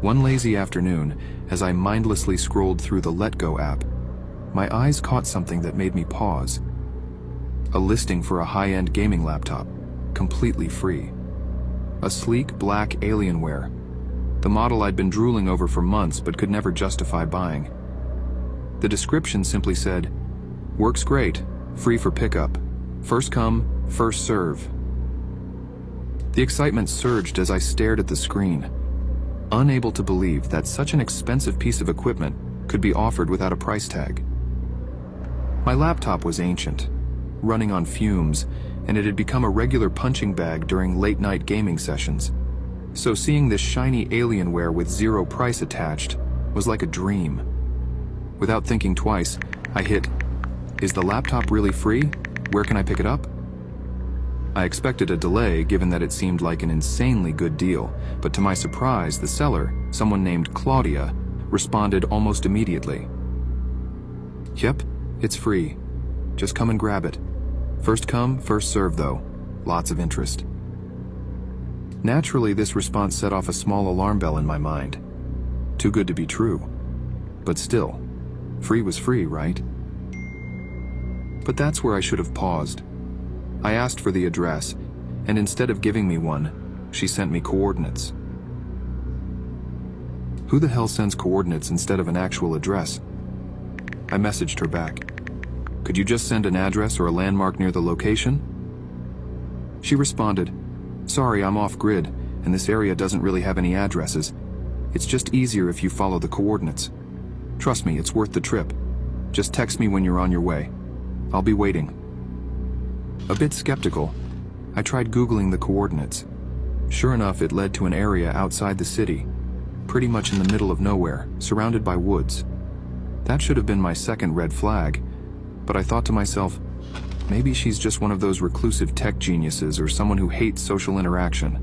One lazy afternoon, as I mindlessly scrolled through the Letgo app, my eyes caught something that made me pause. A listing for a high-end gaming laptop, completely free. A sleek black Alienware, the model I'd been drooling over for months but could never justify buying. The description simply said, "Works great, free for pickup. First come, first serve." The excitement surged as I stared at the screen, unable to believe that such an expensive piece of equipment could be offered without a price tag. My laptop was ancient, running on fumes, and it had become a regular punching bag during late-night gaming sessions. So seeing this shiny Alienware with zero price attached was like a dream. Without thinking twice, I hit, "Is the laptop really free? Where can I pick it up?" I expected a delay given that it seemed like an insanely good deal, but to my surprise, the seller, someone named Claudia, responded almost immediately. "Yep, it's free. Just come and grab it. First come, first serve though. Lots of interest." Naturally, this response set off a small alarm bell in my mind. Too good to be true. But still, free was free, right? But that's where I should have paused. I asked for the address, and instead of giving me one, she sent me coordinates. Who the hell sends coordinates instead of an actual address? I messaged her back. "Could you just send an address or a landmark near the location?" She responded, "Sorry, I'm off-grid, and this area doesn't really have any addresses. It's just easier if you follow the coordinates. Trust me, it's worth the trip. Just text me when you're on your way. I'll be waiting." A bit skeptical, I tried Googling the coordinates. Sure enough, it led to an area outside the city, pretty much in the middle of nowhere, surrounded by woods. That should have been my second red flag, but I thought to myself, maybe she's just one of those reclusive tech geniuses or someone who hates social interaction.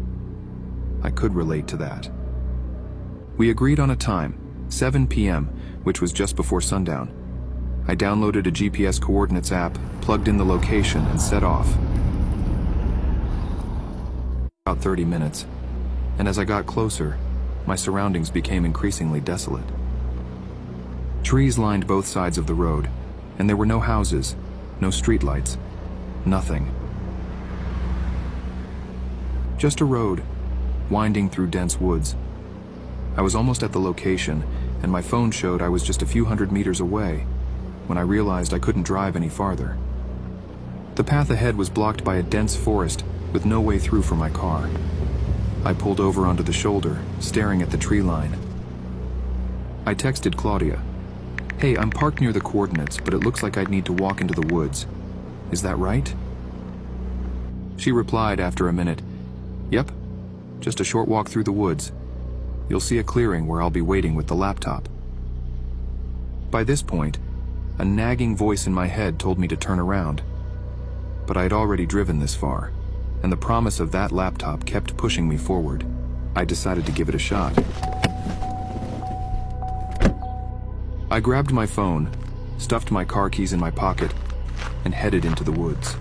I could relate to that. We agreed on a time, 7 p.m., which was just before sundown. I downloaded a GPS coordinates app, plugged in the location, and set off. About 30 minutes, and as I got closer, my surroundings became increasingly desolate. Trees lined both sides of the road, and there were no houses, no streetlights, nothing. Just a road, winding through dense woods. I was almost at the location, and my phone showed I was just a few hundred meters away, when I realized I couldn't drive any farther. The path ahead was blocked by a dense forest with no way through for my car. I pulled over onto the shoulder, staring at the tree line. I texted Claudia, "Hey, I'm parked near the coordinates, but it looks like I'd need to walk into the woods. Is that right?" She replied after a minute, "Yep, just a short walk through the woods. You'll see a clearing where I'll be waiting with the laptop." By this point, a nagging voice in my head told me to turn around. But I'd already driven this far, and the promise of that laptop kept pushing me forward. I decided to give it a shot. I grabbed my phone, stuffed my car keys in my pocket, and headed into the woods.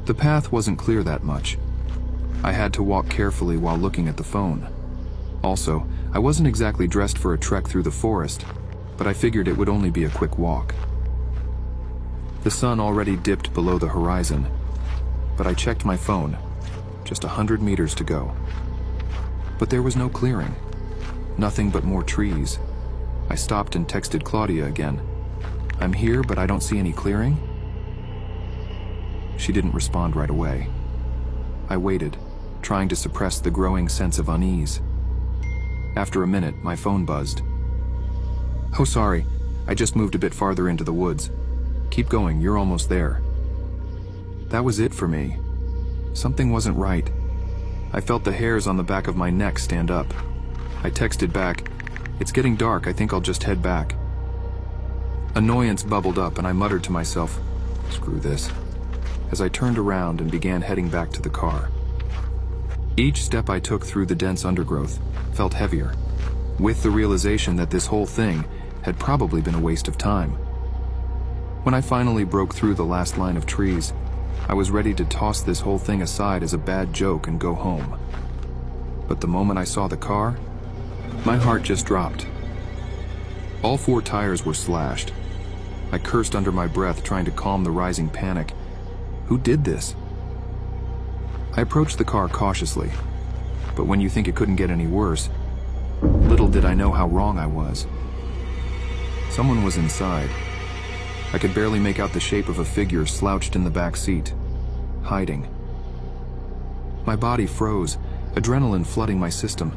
The path wasn't clear that much. I had to walk carefully while looking at the phone. Also, I wasn't exactly dressed for a trek through the forest, but I figured it would only be a quick walk. The sun already dipped below the horizon, but I checked my phone. Just 100 meters to go. But there was no clearing. Nothing but more trees. I stopped and texted Claudia again. "I'm here, but I don't see any clearing?" She didn't respond right away. I waited, trying to suppress the growing sense of unease. After a minute, my phone buzzed. "Oh, sorry, I just moved a bit farther into the woods. Keep going, you're almost there." That was it for me. Something wasn't right. I felt the hairs on the back of my neck stand up. I texted back, "It's getting dark, I think I'll just head back." Annoyance bubbled up and I muttered to myself, "Screw this," as I turned around and began heading back to the car. Each step I took through the dense undergrowth felt heavier, with the realization that this whole thing had probably been a waste of time. When I finally broke through the last line of trees, I was ready to toss this whole thing aside as a bad joke and go home. But the moment I saw the car, my heart just dropped. All 4 tires were slashed. I cursed under my breath, trying to calm the rising panic. Who did this? I approached the car cautiously, but when you think it couldn't get any worse, little did I know how wrong I was. Someone was inside. I could barely make out the shape of a figure slouched in the back seat, hiding. My body froze, adrenaline flooding my system.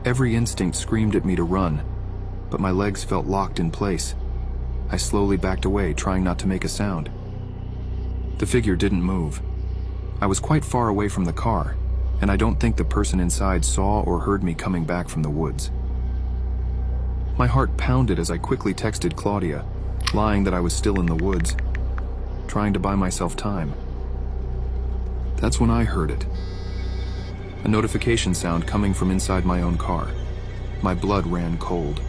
Every instinct screamed at me to run, but my legs felt locked in place. I slowly backed away, trying not to make a sound. The figure didn't move. I was quite far away from the car, and I don't think the person inside saw or heard me coming back from the woods. My heart pounded as I quickly texted Claudia, lying that I was still in the woods, trying to buy myself time. That's when I heard it. A notification sound coming from inside my own car. My blood ran cold.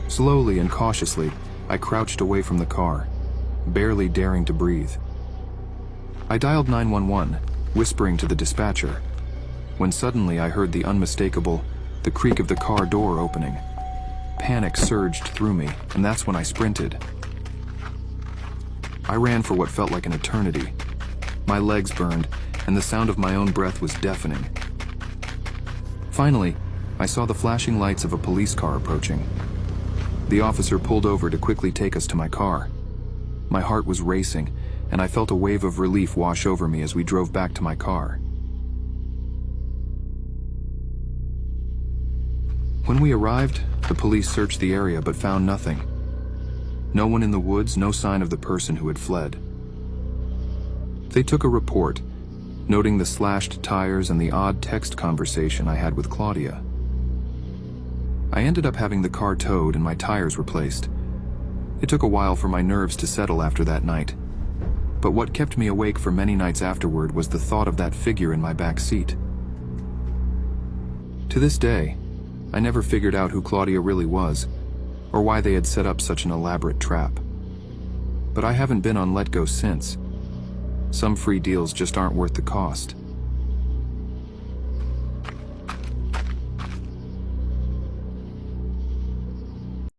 Slowly and cautiously, I crouched away from the car, barely daring to breathe. I dialed 911, whispering to the dispatcher, when suddenly I heard the unmistakable, the creak of the car door opening. Panic surged through me, and that's when I sprinted. I ran for what felt like an eternity. My legs burned, and the sound of my own breath was deafening. Finally, I saw the flashing lights of a police car approaching. The officer pulled over to quickly take us to my car. My heart was racing, and I felt a wave of relief wash over me as we drove back to my car. When we arrived, the police searched the area but found nothing. No one in the woods, no sign of the person who had fled. They took a report, noting the slashed tires and the odd text conversation I had with Claudia. I ended up having the car towed and my tires replaced. It took a while for my nerves to settle after that night. But what kept me awake for many nights afterward was the thought of that figure in my back seat. To this day, I never figured out who Claudia really was, or why they had set up such an elaborate trap. But I haven't been on Let Go since. Some free deals just aren't worth the cost.